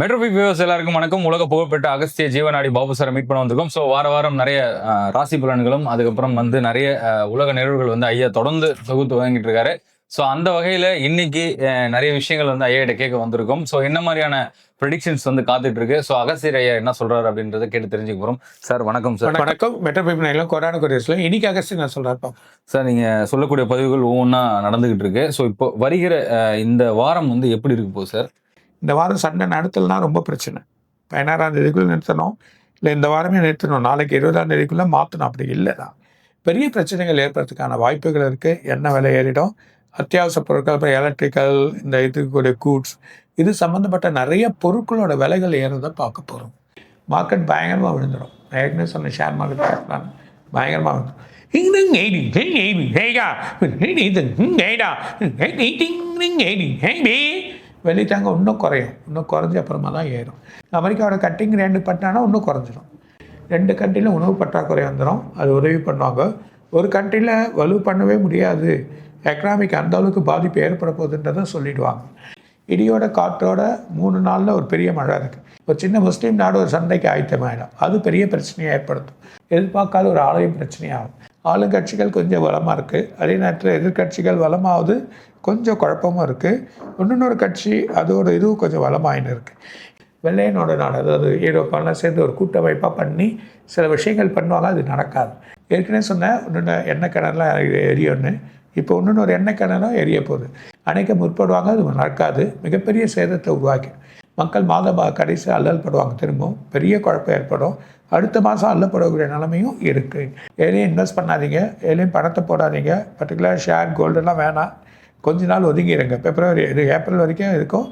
மெட்ரோபிக் viewers எல்லாருக்கும் வணக்கம். உலக புகழ்பெற்ற அகஸ்திய ஜீவநாடி பாபு சாரை மீட் பண்ண வந்திருக்கோம். ஸோ வாரம் நிறைய ராசி பலன்களும், அதுக்கப்புறம் வந்து நிறைய உலக நிகழ்வுகள் வந்து ஐயா தொடர்ந்து தொகுத்து வழங்கிட்டு இருக்காரு. ஸோ அந்த வகையில இன்னைக்கு நிறைய விஷயங்கள் வந்து ஐயா கிட்ட கேட்க வந்திருக்கோம். ஸோ என்ன மாதிரியான ப்ரெடிக்ஷன்ஸ் வந்து காத்துட்டு இருக்கு, ஸோ அகஸ்தியர் ஐயா என்ன சொல்றாரு அப்படின்றத கேட்டு தெரிஞ்சுக்க போறோம். சார் வணக்கம் சார். வணக்கம். மெட்ரோபிக் எல்லாம் கொரோனா கொரியர்ஸ்ல இன்னைக்கு அகஸ்தியர் நான் சொல்றேன் சார். நீங்க சொல்லக்கூடிய பதிவுகள் ஒவ்வொன்றா நடந்துகிட்டு இருக்கு. ஸோ இப்போ வருகிற இந்த வாரம் வந்து எப்படி இருக்கு போகுது சார்? இந்த வாரம் சண்டை நடத்தலனா ரொம்ப பிரச்சனை. 16ஆம் தேதிக்குள்ளே நிறுத்தணும், இல்லை இந்த வாரமே நிறுத்தணும், நாளைக்கு 20ஆம் தேதிக்குள்ளே மாற்றணும். அப்படி இல்லைனா பெரிய பிரச்சனைகள் ஏற்படுறதுக்கான வாய்ப்புகள் இருக்குது. எண்ணெய் விலை ஏறிடும், அத்தியாவசிய பொருட்கள், அப்புறம் எலக்ட்ரிக்கல், இந்த இதுக்கூடிய கூட்ஸ், இது சம்மந்தப்பட்ட நிறைய பொருட்களோட விலைகள் ஏறதை பார்க்க போகிறோம். மார்க்கெட் பயங்கரமாக விழுந்துடும். நான் ஏற்கனவே சொன்ன ஷேர் மார்க்கெட் பேசலாம், பயங்கரமாக விழுந்துடும். வெளித்தாங்க இன்னும் குறையும், இன்னும் குறைஞ்சி அப்புறமா தான் ஏறும். அமெரிக்காவோட கட்டிங் 2 பட்டானா இன்னும் குறைஞ்சிடும். 2 கண்ட்ரியில் உணவு பற்றாக்குறை வந்துடும், அது உதவி பண்ணுவாங்க. ஒரு கண்ட்ரியில் வலு பண்ணவே முடியாது, எக்கனாமிக் அந்த அளவுக்கு பாதிப்பு ஏற்பட போகுதுன்றதை சொல்லிடுவாங்க. இடியோட காற்றோட 3 நாளில் ஒரு பெரிய மழை இருக்குது. ஒரு சின்ன முஸ்லீம் நாடு ஒரு சண்டைக்கு ஆயத்தமாயிடும், அது பெரிய பிரச்சனையை ஏற்படுத்தும். எதிர்பார்க்காத ஒரு ஆலயம் பிரச்சனையாகும். ஆளுங்கட்சிகள் கொஞ்சம் வளமாக இருக்குது, அதே நேரத்தில் எதிர்கட்சிகள் வளமாவது கொஞ்சம் குழப்பமும் இருக்குது. இன்னொரு கட்சி அதோட இதுவும் கொஞ்சம் வளமாயின்னு இருக்குது. வெள்ளையனோட நாடு, அதாவது ஐரோப்பாலாம் சேர்ந்து ஒரு கூட்டமைப்பாக பண்ணி சில விஷயங்கள் பண்ணுவாங்க, அது நடக்காது. ஏற்கனவே சொன்னேன், இன்னொன்று எண்ணெய் கிணறுலாம் எரியொன்று, இப்போ இன்னொரு எண்ணெய் கிணறும் எரிய போகுது. அணைக்க முற்படுவாங்க, அது நடக்காது. மிகப்பெரிய சேதத்தை உருவாக்கி மக்கள் கடைசி அல்லல் படுவாங்க. திரும்பவும் பெரிய குழப்பம் ஏற்படும். அடுத்த மாதம் அல்லப்படக்கூடிய நிலைமையும் இருக்குது. எதுலையும் இன்வெஸ்ட் பண்ணாதீங்க, எதுலையும் பணத்தை போடாதீங்க. பர்டிகுலர் ஷேர் கோல்டெல்லாம் வேணாம், கொஞ்ச நாள் ஒதுங்கிடுங்க. ஏப்ரல் வரைக்கும் இருக்கும்,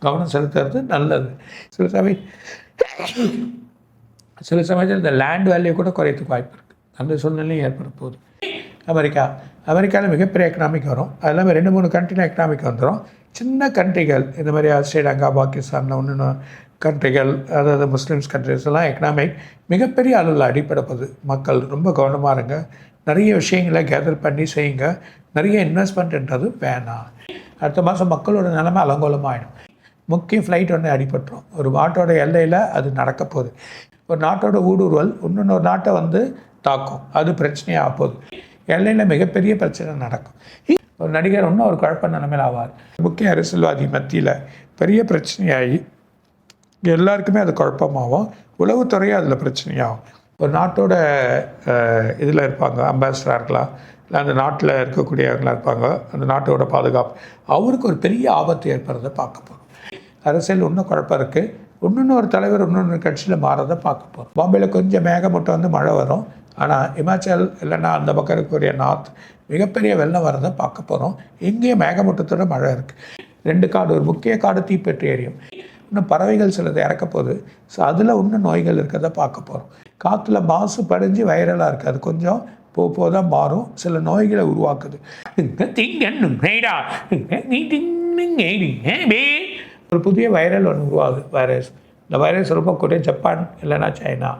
கவனம் செலுத்துறது நல்லது. சில சமயத்தில் இந்த லேண்ட் வேல்யூ கூட குறையத்துக்கு வாய்ப்பு இருக்குது. அந்த சூழ்நிலையும் ஏற்பட போகுது. அமெரிக்காவில் மிகப்பெரிய எக்கனாமிக் வரும், அது இல்லாமல் 2-3 கண்ட்ரியில் எக்கனாமிக் வந்துடும். சின்ன கண்ட்ரிகள் இந்த மாதிரி ஸ்ரீலங்கா, பாகிஸ்தான், ஒன்று கண்ட்ரிகள், அதாவது முஸ்லீம்ஸ் கண்ட்ரிஸ் எல்லாம் எக்கனாமிக் மிகப்பெரிய அளவில் அடிப்படைப்படுது. மக்கள் ரொம்ப கவனமாக இருங்க, நிறைய விஷயங்களை கேதர் பண்ணி செய்யுங்க. நிறைய இன்வெஸ்ட்மெண்ட்ன்றது வேணாம். அடுத்த மாதம் மக்களோட நிலைமை அலங்கோலமாகிடும். முக்கிய ஃப்ளைட் ஒன்று அடிபட்டுரும். ஒரு நாட்டோட எல்லையில் அது நடக்க போகுது. ஒரு நாட்டோட ஊடுருவல் இன்னொரு நாட்டை வந்து தாக்கும், அது பிரச்சனையாக போகுது. எல்லையில் மிகப்பெரிய பிரச்சனை நடக்கும். ஒரு நடிகர் இன்னும் ஒரு குழப்ப நிலைமையில் ஆவார். முக்கிய அரசியல்வாதி மத்தியில் பெரிய பிரச்சனையாகி எல்லாருக்குமே அது குழப்பமாகும். உளவுத்துறையும் அதில் பிரச்சனையாகும். ஒரு நாட்டோட இதில் இருப்பாங்க, அம்பாசிடராக இருக்கலாம், இல்லை அந்த நாட்டில் இருக்கக்கூடியவங்களாக இருப்பாங்க, அந்த நாட்டோட பாதுகாப்பு, அவருக்கு ஒரு பெரிய ஆபத்து ஏற்படுறதை பார்க்க போகிறோம். அரசியல் இன்னும் குழப்பம் இருக்குது. இன்னொரு தலைவர் இன்னொரு கட்சியில் மாறதை பார்க்க போகிறோம். பாம்பேயில் கொஞ்சம் மேகமூட்டம் வந்து மழை வரும், ஆனால் இமாச்சல் இல்லைன்னா அந்த பக்கம் இருக்கக்கூடிய நார்த் மிகப்பெரிய வெள்ளம் வரதை பார்க்க போகிறோம். இங்கேயும் மேகமூட்டத்தோட மழை இருக்குது. 2 காடு, ஒரு முக்கிய காடு தீப்பற்றி எரியும். இன்னும் பறவைகள் சிலது இறக்க போகுது. ஸோ அதில் இன்னும் நோய்கள் இருக்கிறத பார்க்க போகிறோம். காற்றுல மாசு படிஞ்சு வைரலாக இருக்குது, அது கொஞ்சம் போதான் மாறும், சில நோய்களை உருவாக்குது. ஒரு புதிய வைரல் ஒன்று உருவாகுது, வைரஸ். இந்த வைரஸ் ரொம்ப கூட ஜப்பான் இல்லைன்னா சைனா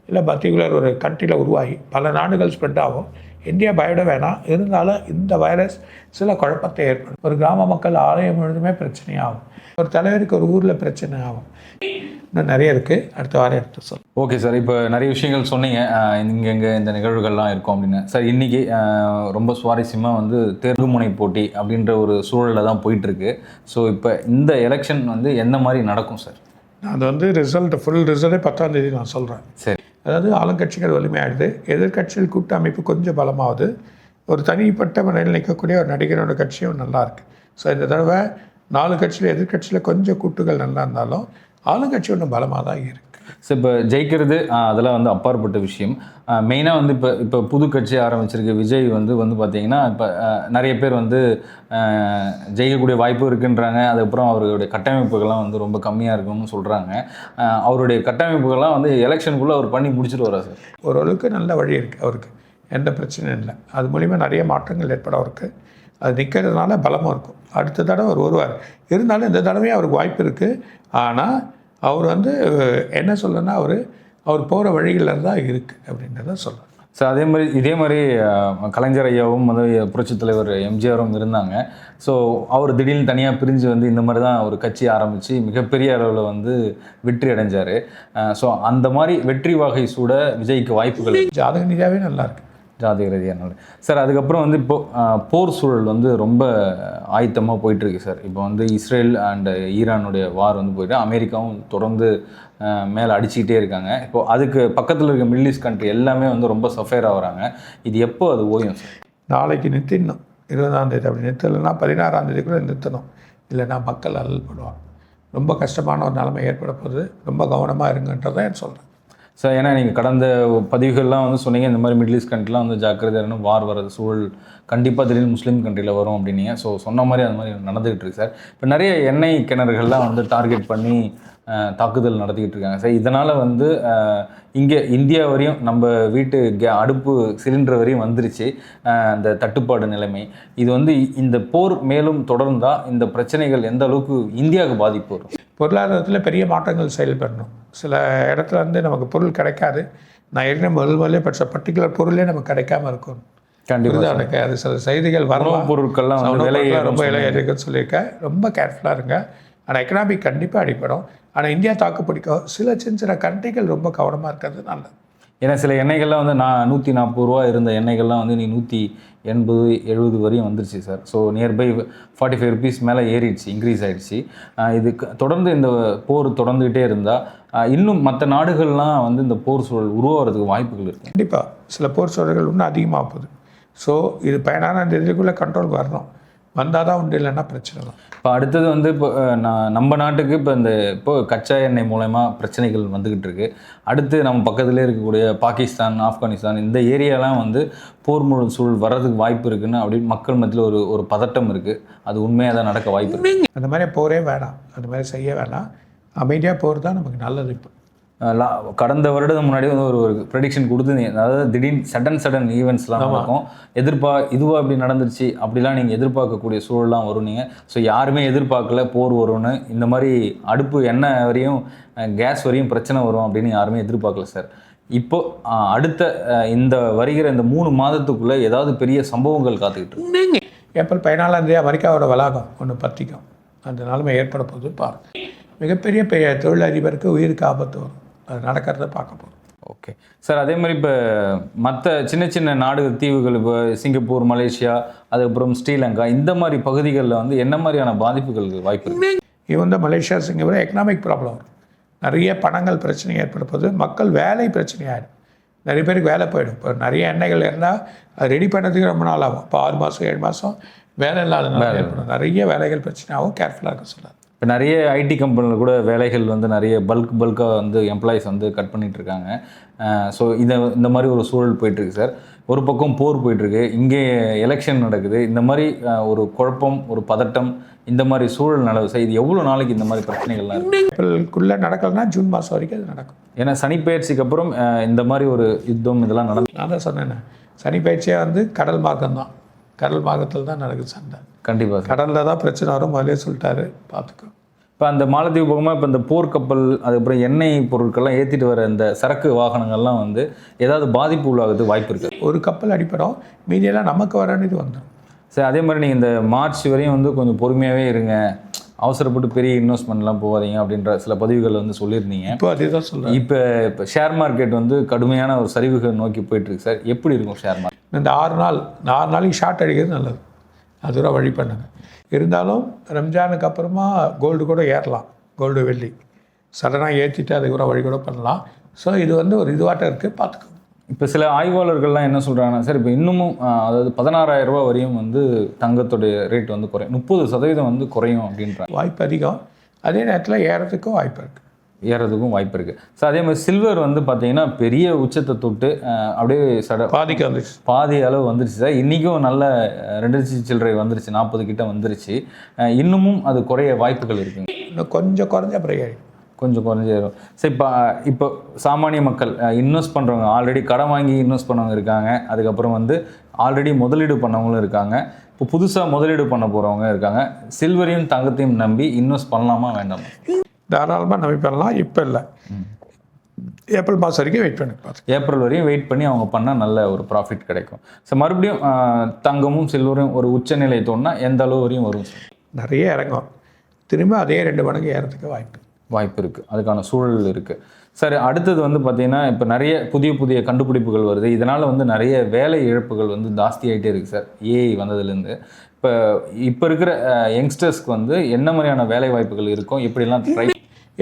இல்லை பர்டிகுலர் ஒரு கண்ட்ரியில் உருவாகி பல நாடுகள் ஸ்ப்ரெட் ஆகும். இந்தியா பயப்பட வேணாம், இருந்தாலும் இந்த வைரஸ் சில குழப்பத்தை ஏற்படும். ஒரு கிராம மக்கள் ஆலயம் முழுதுமே பிரச்சனையாகும். ஒரு தலைவருக்கு ஒரு ஊரில் பிரச்சனை ஆகும். இன்னும் நிறைய இருக்குது, அடுத்த வாரம் எடுத்து சொல். ஓகே சார், இப்போ நிறைய விஷயங்கள் சொன்னீங்க, இங்கே இந்த நிகழ்வுகள்லாம் இருக்கும் அப்படின்னு. சார் இன்றைக்கி ரொம்ப சுவாரஸ்யமாக வந்து தேர்வுமுனை போட்டி அப்படின்ற ஒரு சூழலில் தான் போயிட்டுருக்கு. ஸோ இப்போ இந்த எலெக்ஷன் வந்து எந்த மாதிரி நடக்கும் சார்? அது வந்து ஃபுல் ரிசல்ட்டே 10ஆம் தேதி நான் சொல்கிறேன். சரி, அதாவது ஆளுங்கட்சிகள் வலிமையாகுது, எதிர்கட்சிகள் கூட்டமைப்பு கொஞ்சம் பலமாகுது. ஒரு தனிப்பட்ட முறையில் நிற்கக்கூடிய ஒரு நடிகரோட கட்சியும் நல்லா இருக்குது. ஸோ இந்த தடவை 4 கட்சியில் எதிர்கட்சியில் கொஞ்சம் கூட்டுகள் நல்லா இருந்தாலும் ஆளுங்கட்சி ஒன்றும் பலமாக தான் இருக்குது. ஸோ இப்போ ஜெயிக்கிறது அதெல்லாம் வந்து அப்பாற்பட்ட விஷயம். மெயினாக வந்து இப்போ புது கட்சி ஆரம்பிச்சிருக்க விஜய் வந்து பார்த்திங்கன்னா இப்போ நிறைய பேர் வந்து ஜெயிக்கக்கூடிய வாய்ப்பு இருக்குன்றாங்க. அதுக்கப்புறம் அவருடைய கட்டமைப்புகள்லாம் வந்து ரொம்ப கம்மியாக இருக்குன்னு சொல்கிறாங்க. அவருடைய கட்டமைப்புகள்லாம் வந்து எலெக்ஷனுக்குள்ளே அவர் பண்ணி முடிச்சுட்டு வர்றாரு சார். ஓரளவுக்கு நல்ல வழி இருக்குது அவருக்கு, எந்த பிரச்சனையும் இல்லை. அது மூலிமா நிறைய மாற்றங்கள் ஏற்பட அவருக்கு, அது நிற்கிறதுனால பலமும் இருக்கும். அடுத்த தடவை அவர் வருவார். இருந்தாலும் இந்த தடவையும் அவருக்கு வாய்ப்பு இருக்குது. ஆனால் அவர் வந்து என்ன சொல்லணும்னா அவர் போகிற வழிகளில் தான் இருக்குது அப்படின்றத சொல்லணும். ஸோ இதே மாதிரி கலைஞர் ஐயாவும் வந்து புரட்சித் தலைவர் எம்ஜிஆரும் இருந்தாங்க. ஸோ அவர் திடீர்னு தனியாக பிரிஞ்சு வந்து இந்த மாதிரி தான் ஒரு கட்சி ஆரம்பித்து மிகப்பெரிய அளவில் வந்து வெற்றி அடைஞ்சார். ஸோ அந்த மாதிரி வெற்றி வாகை சூட விஜய்க்கு வாய்ப்புகள் ஜாதக ரீதியாகவே நல்லா இருக்கு. ஜாதிக ரீதியாக சார். அதுக்கப்புறம் வந்து இப்போது போர் சூழல் வந்து ரொம்ப ஆயத்தமாக போயிட்டுருக்கு சார். இப்போ வந்து இஸ்ரேல் அண்ட் ஈரானுடைய வார் வந்து போயிட்டு அமெரிக்காவும் தொடர்ந்து மேலே அடிச்சுக்கிட்டே இருக்காங்க. இப்போது அதுக்கு பக்கத்தில் இருக்க மிடில் ஈஸ்ட் கண்ட்ரி எல்லாமே வந்து ரொம்ப சஃபேர் ஆகுறாங்க. இது எப்போ அது ஓயும் சார்? நாளைக்கு நிறுத்திடணும். 20ஆம் தேதி அப்படி நிறுத்தலைன்னா 16ஆம் தேதி கூட நிறுத்தணும். இல்லைன்னா மக்கள் அல்லல்படுவாங்க. ரொம்ப கஷ்டமான ஒரு நிலைமை ஏற்பட போகுது. ரொம்ப கவனமாக இருங்கன்றதான் சொல்கிறேன் சார். ஏன்னா நீங்கள் கடந்த பதிவுகள்லாம் வந்து சொன்னீங்க, இந்த மாதிரி மிடில் ஈஸ்ட் கண்ட்ரிலாம் வந்து ஜாக்கிரதையான வார் வர்றது சூழல் கண்டிப்பாக திடீர்னு முஸ்லீம் கண்ட்ரியில் வரும் அப்படின்னீங்க. ஸோ சொன்ன மாதிரி அந்த மாதிரி நடந்துகிட்டு இருக்கு சார். இப்போ நிறைய எண்ணெய் கிணறுகள்லாம் வந்து டார்கெட் பண்ணி தாக்குதல் நடத்திக்கிட்டு இருக்காங்க சார். இதனால் வந்து இங்கே இந்தியா வரையும் நம்ம வீட்டு அடுப்பு சிலிண்டர் வரையும் வந்துருச்சு இந்த தட்டுப்பாடு நிலைமை. இது வந்து இந்த போர் மேலும் தொடர்ந்தால் இந்த பிரச்சனைகள் எந்த அளவுக்கு இந்தியாவுக்கு பாதிப்பு வரும்? பொருளாதாரத்தில் பெரிய மாற்றங்கள் செயல்படணும். சில இடத்துல வந்து நமக்கு பொருள் கிடைக்காது. நான் ஏற்கனவே முதல்ல படித்த பர்டிகுலர் பொருளே நமக்கு கிடைக்காம இருக்கும். கண்டிப்பாக எனக்கு அது சில செய்திகள் வரலாம். பொருட்கள்லாம் ரொம்ப விலை ஏறிக்குன்னு சொல்லியிருக்கேன். ரொம்ப கேர்ஃபுல்லாக இருங்க. ஆனால் எக்கனாமிக் கண்டிப்பாக அடிப்படும். ஆனால் இந்தியா தாக்கு பிடிக்கும். சின்ன சின்ன கண்ட்ரிகள் ரொம்ப கவனமாக இருக்கிறது நல்லது. ஏன்னா சில எண்ணெய்கள்லாம் வந்து 140 ரூபா இருந்த எண்ணெய்கள்லாம் வந்து நீ 180-70 வரையும் வந்துருச்சு சார். ஸோ நியர்பை 45 ருபீஸ் மேலே ஏறிடுச்சு, இன்க்ரீஸ் ஆகிடுச்சு. இது தொடர்ந்து இந்த போர் தொடர்ந்துக்கிட்டே இருந்தால் இன்னும் மற்ற நாடுகள்லாம் வந்து இந்த போர் சூழல் உருவாகிறதுக்கு வாய்ப்புகள் இருக்குது. கண்டிப்பாக சில போர் சூழல்கள் இன்னும் அதிகமாக போகுது. ஸோ இது 16ஆம் தேதிக்குள்ளே கண்ட்ரோலுக்கு வரணும். வந்தால் தான் உண்டு, இல்லைன்னா பிரச்சனை தான். இப்போ அடுத்தது வந்து இப்போ நம்ம நாட்டுக்கு இப்போ கச்சா எண்ணெய் மூலமா பிரச்சனைகள் வந்துக்கிட்டு இருக்கு. அடுத்து நம்ம பக்கத்துலேயே இருக்கக்கூடிய பாகிஸ்தான், ஆப்கானிஸ்தான் இந்த ஏரியாலாம் வந்து போர் சூழல் வர்றதுக்கு வாய்ப்பு இருக்குன்னு அப்படின்னு மக்கள் மத்தியில் ஒரு பதட்டம் இருக்குது. அது உண்மையாக தான் நடக்க வாய்ப்பு இருக்குது. அந்த மாதிரி போரே வேணாம், அந்த மாதிரி செய்ய வேணாம். அமைதியாக போகிறது தான் நமக்கு நல்லது. இப்போ கடந்த வருடம் முன்னாடி வந்து ஒரு ப்ரெடிக்ஷன் கொடுத்துருந்தீங்க. அதாவது திடீர்னு சடன் ஈவெண்ட்ஸ்லாம் இருக்கும். இதுவாக இப்படி நடந்துருச்சு அப்படிலாம் நீங்கள் எதிர்பார்க்கக்கூடிய சூழலாம் வரும். நீங்கள் ஸோ யாருமே எதிர்பார்க்கல போர் வரும்னு. இந்த மாதிரி அடுப்பு எண்ணெய் வரையும் கேஸ் வரையும் பிரச்சனை வரும் அப்படின்னு யாருமே எதிர்பார்க்கல சார். இப்போ அடுத்த இந்த வருகிற இந்த 3 மாதத்துக்குள்ளே ஏதாவது பெரிய சம்பவங்கள் காத்துக்கிட்டு இருக்கு. ஏப்ரல் 14ஆம் தேதி அமெரிக்காவோட வளாகம் ஒன்று பற்றிக்கும். அந்த நிலைமை ஏற்பட போகுது பாருங்க. மிகப்பெரிய தொழிலதிபருக்கு உயிருக்கு ஆபத்து வரும். அது நடக்கிறத பார்க்க போகிறோம். Okay sir. அதே மாதிரி இப்போ மற்ற சின்ன சின்ன தீவுகள், இப்போ சிங்கப்பூர், மலேசியா, அதுக்கப்புறம் ஸ்ரீலங்கா இந்த மாதிரி பகுதிகளில் வந்து என்ன மாதிரியான பாதிப்புகள் வாய்ப்பு இருக்குது? இவன் தான் மலேசியா, சிங்கப்பூர் எக்கனாமிக் ப்ராப்ளம் வரும். நிறைய பணங்கள் பிரச்சனை ஏற்பட போது. மக்கள் வேலை பிரச்சனையாகிடும். நிறைய பேருக்கு வேலை போயிடும். இப்போ நிறைய எண்ணெய்கள் இருந்தால் அது ரெடி பண்ணுறதுக்கு ரொம்ப நாள் ஆகும். இப்போ 6 மாதம் 7 மாதம் வேலை இல்லாத ஏற்படும். நிறைய வேலைகள் பிரச்சனை ஆகும். கேர்ஃபுல்லாக இருக்க சொல்லாது. இப்போ நிறைய ஐடி கம்பெனியில் கூட வேலைகள் வந்து நிறைய பல்காக வந்து எம்ப்ளாயிஸ் வந்து கட் பண்ணிகிட்டு இருக்காங்க. ஸோ இந்த மாதிரி ஒரு சூழல் போயிட்டுருக்கு சார். ஒரு பக்கம் போர் போயிட்டுருக்கு, இங்கே எலெக்ஷன் நடக்குது. இந்த மாதிரி ஒரு குழப்பம், ஒரு பதட்டம், இந்த மாதிரி சூழல் நடக்குது சார். இது எவ்வளோ நாளைக்கு இந்த மாதிரி பிரச்சனைகள்லாம் ஏப்ரலுக்குள்ளே நடக்கலன்னா ஜூன் மாதம் வரைக்கும் அது நடக்கும். ஏன்னா சனிப்பெயர்ச்சிக்கு அப்புறம் இந்த மாதிரி ஒரு யுத்தம் இதெல்லாம் நடந்து, நான் தான் சொன்னேன், சனிப்பெயர்ச்சியாக வந்து கடல் மார்க்கம் தான். கடல் மார்க்கத்தில் தான் நடக்குது சண்டை. கண்டிப்பாக கடலில் தான் பிரச்சனை வரும். முதலே சொல்லிட்டாரு, பார்த்துக்கோ. இப்போ அந்த மாலத்தீவு பக்கமாக இப்போ இந்த போர்க்கப்பல், அதுக்கப்புறம் எண்ணெய் பொருட்கள்லாம் ஏற்றிட்டு வர இந்த சரக்கு வாகனங்கள்லாம் வந்து ஏதாவது பாதிப்பு உள்ளாகிறது வாய்ப்பு இருக்குது. ஒரு கப்பல் அடிப்படும், மீதியெல்லாம் நமக்கு வர வேண்டியது வந்துடும். சரி, அதே மாதிரி நீங்கள் இந்த மார்ச் வரையும் வந்து கொஞ்சம் பொறுமையாகவே இருங்க, அவசரப்பட்டு பெரிய இன்வெஸ்ட்மெண்ட்லாம் போகாதீங்க அப்படின்ற சில பதிவுகள் வந்து சொல்லியிருந்தீங்க. இப்போ அதே தான் சொல்கிறேன். இப்போ ஷேர் மார்க்கெட் வந்து கடுமையான ஒரு சரிவுகள் நோக்கி போயிட்டுருக்கு சார். எப்படி இருக்கும் ஷேர் மார்க்கெட்? இந்த 6 நாளைக்கு ஷார்ட் அடிக்கிறது நல்லது. அதுவரை வழி பண்ணுங்க. இருந்தாலும் ரம்ஜானுக்கு அப்புறமா கோல்டு கூட ஏறலாம். கோல்டு வெள்ளி சடனாக ஏற்றிட்டு அதுக்கப்புறம் வழி கூட பண்ணலாம். ஸோ இது வந்து ஒரு இதுவாட்டம் இருக்குது, பார்த்துக்கோங்க. இப்போ சில ஆய்வாளர்கள்லாம் என்ன சொல்கிறாங்கன்னா சார், இப்போ இன்னமும் அதாவது 16,000 ரூபா வரையும் வந்து தங்கத்துடைய ரேட் வந்து குறையும், 30% வந்து குறையும் அப்படின்றாங்க. வாய்ப்பு அதிகம். அதே நேரத்தில் ஏறதுக்கும் வாய்ப்பு இருக்குது. ஏறதுக்கும் வாய்ப்பு இருக்குது. ஸோ அதே மாதிரி சில்வர் வந்து பார்த்தீங்கன்னா பெரிய உச்சத்தை தொட்டு அப்படியே பாதிக்கு வந்துருச்சு, பாதி அளவு வந்துருச்சு சார். இன்றைக்கும் நல்ல 2 சில்லறை வந்துருச்சு, 40 கிட்ட வந்துருச்சு. இன்னமும் அது குறைய வாய்ப்புகள் இருக்குங்க. இன்னும் கொஞ்சம் குறைஞ்ச அப்புறம் கொஞ்சம் குறைஞ்சிடும். சரி, இப்போ சாமானிய மக்கள் இன்வெஸ்ட் பண்ணுறவங்க, ஆல்ரெடி கடன் வாங்கி இன்வெஸ்ட் பண்ணவங்க இருக்காங்க, அதுக்கப்புறம் வந்து ஆல்ரெடி முதலீடு பண்ணவங்களும் இருக்காங்க, இப்போ புதுசாக முதலீடு பண்ண போகிறவங்க இருக்காங்க. சில்வரையும் தங்கத்தையும் நம்பி இன்வெஸ்ட் பண்ணலாமா வேண்டாமா? தாராளமாக நம்பி பண்ணலாம். இப்போ இல்லை, ஏப்ரல் மாதம் வரைக்கும் வெயிட் பண்ணி பார்த்து ஏப்ரல் வரையும் வெயிட் பண்ணி அவங்க பண்ணால் நல்ல ஒரு ப்ராஃபிட் கிடைக்கும். ஸோ மறுபடியும் தங்கமும் சில்வரும் ஒரு உச்சநிலை தோணுனா எந்த அளவு வரையும் வரும் சார்? நிறைய இறங்கும், திரும்ப அதே 2 மடங்கு ஏறதுக்கு வாய்ப்பு இருக்குது, அதுக்கான சூழல் இருக்குது. சரி, அடுத்தது வந்து பார்த்திங்கன்னா இப்போ நிறைய புதிய கண்டுபிடிப்புகள் வருது. இதனால் வந்து நிறைய வேலை இழப்புகள் வந்து ஜாஸ்தி ஆகிட்டே இருக்குது சார் ஏஐ வந்ததுலேருந்து. இப்போ இருக்கிற யங்ஸ்டர்ஸ்க்கு வந்து என்ன மாதிரியான வேலை வாய்ப்புகள் இருக்கும், எப்படிலாம் ட்ரை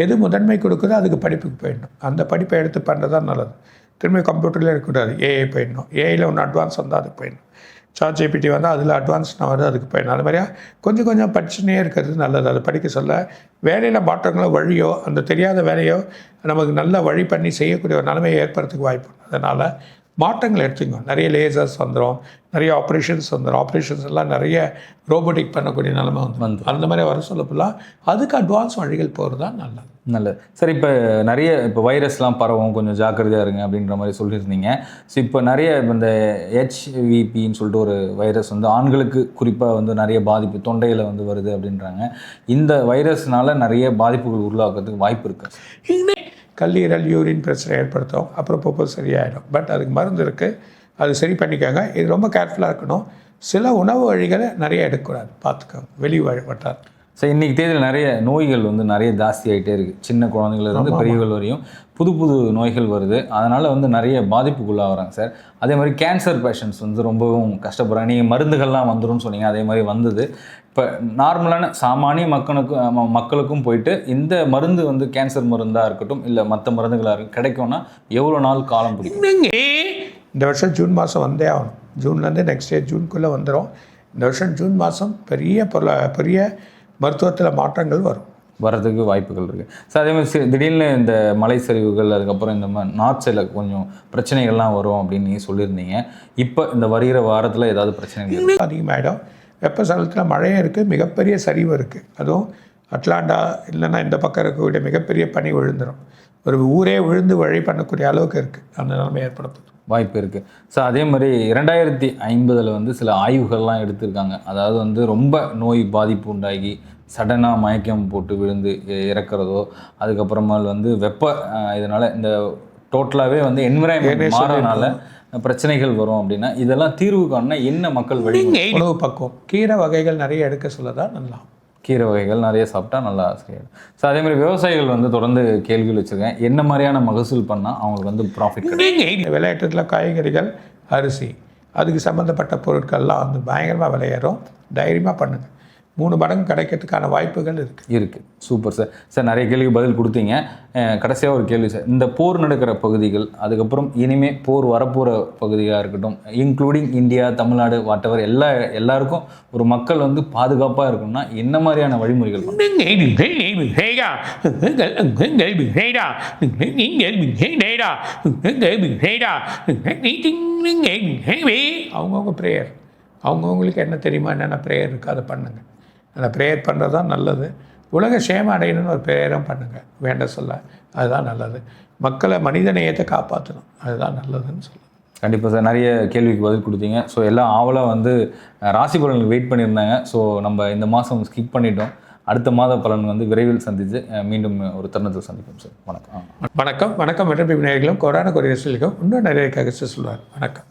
எது முதன்மை கொடுக்குதோ அதுக்கு படிப்புக்கு போயிடணும். அந்த படிப்பை எடுத்து பண்ணுறது தான் நல்லது. திரும்பி கம்ப்யூட்டரில் இருக்கக்கூடாது, ஏஐ போயிடணும். ஏஐயில் ஒன்று அட்வான்ஸ் வந்தால் அதுக்கு போயிடணும். ChatGPT வந்தால் அதில் அட்வான்ஸ் நான் வருது, அதுக்கு போயிடணும். அது மாதிரியா கொஞ்சம் படிச்சுனே இருக்கிறது நல்லது. அது படிக்க சொல்ல வேலையில் மாற்றங்களோ வழியோ அந்த தெரியாத வேலையோ நமக்கு நல்ல வழி பண்ணி செய்யக்கூடிய ஒரு நிலைமையை ஏற்படுறதுக்கு வாய்ப்பு. அதனால் மாற்றங்கள் எடுத்துங்க. நிறைய லேசர்ஸ் வந்துடும், நிறைய ஆப்ரேஷன்ஸ் வந்துடும். ஆப்ரேஷன்ஸ் எல்லாம் நிறைய ரோபோட்டிக் பண்ணக்கூடிய நிலைமை வந்து அந்த மாதிரி வர சொல்லப்போலாம். அதுக்கு அட்வான்ஸ் வழிகள் போகிறது தான் நல்லது. சார், இப்போ வைரஸ்லாம் பரவும், கொஞ்சம் ஜாக்கிரதையாக இருங்க அப்படின்ற மாதிரி சொல்லியிருந்தீங்க. ஸோ இப்போ நிறைய இந்த HVPன்னு சொல்லிட்டு ஒரு வைரஸ் வந்து ஆண்களுக்கு குறிப்பாக வந்து நிறைய பாதிப்பு தொண்டையில் வந்து வருது அப்படின்றாங்க. இந்த வைரஸ்னால நிறைய பாதிப்புகள் உருவாக்குறதுக்கு வாய்ப்பு இருக்குது. கல்லீரல் யூரின் பிரச்சனை ஏற்படுத்தும், அப்புறம் போப்போ சரியாயிடும். பட் அதுக்கு மருந்து இருக்குது, அது சரி பண்ணிக்காங்க. இது ரொம்ப கேர்ஃபுல்லாக இருக்கணும். சில உணவு வழிகளை நிறைய எடுக்கக்கூடாது, பார்த்துக்கோங்க. வெளி வட்டார். ஸோ இன்றைக்கி தேதியில் நிறைய நோய்கள் வந்து நிறைய ஜாஸ்தி ஆகிட்டே இருக்குது. சின்ன குழந்தைங்கள்லேருந்து பெரியவர்கள் வரையும் புது நோய்கள் வருது. அதனால் வந்து நிறைய பாதிப்புக்குள்ளாக வராங்க சார். அதே மாதிரி கேன்சர் பேஷண்ட்ஸ் வந்து ரொம்பவும் கஷ்டப்படுறாங்க. நீங்கள் மருந்துகள்லாம் வந்துடும் சொன்னீங்க, அதே மாதிரி வந்தது. இப்போ நார்மலான சாமானிய மக்களுக்கும் போயிட்டு இந்த மருந்து வந்து கேன்சர் மருந்தாக இருக்கட்டும் இல்லை மற்ற மருந்துகளாக கிடைக்கும்னா எவ்வளோ நாள் காலம் பிடிக்கும்? இந்த வருஷம் ஜூன் மாதம் வந்தே ஆகணும். ஜூன்லேருந்து நெக்ஸ்ட் இயர் ஜூனுக்குள்ளே வந்துடும். இந்த வருஷம் ஜூன் மாதம் பெரிய மருத்துவத்தில் மாற்றங்கள் வர்றதுக்கு வாய்ப்புகள் இருக்குது. ஸோ அதே மாதிரி திடீர்னு இந்த மலை சரிவுகள், அதுக்கப்புறம் இந்த மாதிரி நார்த் சைடில் கொஞ்சம் பிரச்சனைகள்லாம் வரும் அப்படின்னு நீங்கள் சொல்லியிருந்தீங்க. இப்போ இந்த வருகிற வாரத்தில் ஏதாவது பிரச்சனைகள் அதிகமாகிடும். வெப்பசலத்தில் மழையும் இருக்குது, மிகப்பெரிய சரிவு இருக்குது. அதுவும் அட்லாண்டா இல்லைன்னா இந்த பக்கம் இருக்கக்கூடிய மிகப்பெரிய பனி விழுந்துடும். ஒரு ஊரே விழுந்து வழி பண்ணக்கூடிய அளவுக்கு இருக்குது. அந்த நிலைமை ஏற்படுத்தும் வாய்ப்பு இருக்குது. ஸோ அதே மாதிரி 2050 வந்து சில ஆய்வுகள்லாம் எடுத்திருக்காங்க. அதாவது வந்து ரொம்ப நோய் பாதிப்பு உண்டாகி சடனாக மயக்கம் போட்டு விழுந்து இறக்குறதோ, அதுக்கப்புறமா வந்து இதனால் இந்த டோட்டலாகவே வந்து என்விரான்மெண்ட் மாறனால பிரச்சனைகள் வரும் அப்படின்னா இதெல்லாம் தீர்வு காண என்ன மக்கள் வழி? உணவு பக்குவம், கீரை வகைகள் நிறைய எடுக்க சொல்லதான் நல்லா. கீரை வகைகள் நிறைய சாப்பிட்டா நல்லா செய்யும். ஸோ அதே மாதிரி விவசாயிகள் வந்து தொடர்ந்து கேள்விகள் வச்சுருக்கேன். என்ன மாதிரியான மகசூல் பண்ணால் அவங்களுக்கு வந்து ப்ராஃபிட்? விளையாட்டுல காய்கறிகள், அரிசி, அதுக்கு சம்மந்தப்பட்ட பொருட்கள்லாம் வந்து பயங்கரமாக விளையாடும். தைரியமாக பண்ணுங்கள். 3 மடங்கு கிடைக்கிறதுக்கான வாய்ப்புகள் இருக்குது. Super sir. சார் நிறைய கேள்விக்கு பதில் கொடுத்தீங்க. கடைசியாக ஒரு கேள்வி சார், இந்த போர் நடக்கிற பகுதிகள், அதுக்கப்புறம் இனிமேல் போர் வரப்போகிற பகுதியாக இருக்கட்டும், இன்க்ளூடிங் இந்தியா, தமிழ்நாடு, வாட்டவர் எல்லாருக்கும் ஒரு மக்கள் வந்து பாதுகாப்பாக இருக்கணும்னா என்ன மாதிரியான வழிமுறைகள்? அவங்கவுங்க ப்ரேயர், அவங்கவுங்களுக்கு என்ன தெரியுமா என்னென்ன ப்ரேயர் இருக்குது அதை பண்ணுங்கள். அந்த ப்ரேயர் பண்ணுறது தான் நல்லது. உலக சேமம் அடையணும்னு ஒரு ப்ரேயரும் பண்ணுங்கள், வேண்ட சொல்ல. அதுதான் நல்லது. மக்களை மனித நேயத்தை காப்பாற்றணும், அதுதான் நல்லதுன்னு சொல்லுங்கள். கண்டிப்பாக சார், நிறைய கேள்விக்கு பதில் கொடுத்தீங்க. ஸோ எல்லாம் ஆவலாக வந்து ராசி பலன்களுக்கு வெயிட் பண்ணியிருந்தாங்க. ஸோ நம்ம இந்த மாதம் ஸ்கிப் பண்ணிட்டோம். அடுத்த மாத பலன் வந்து விரைவில் சந்தித்து மீண்டும் ஒரு தருணத்தில் சந்திப்போம் சார். வணக்கம். வணக்கம். வெற்றி நேயர்களும் கொரோனா கொரியர்களும் இன்னும் நிறைய கருத்து சொல்லுவார். வணக்கம்.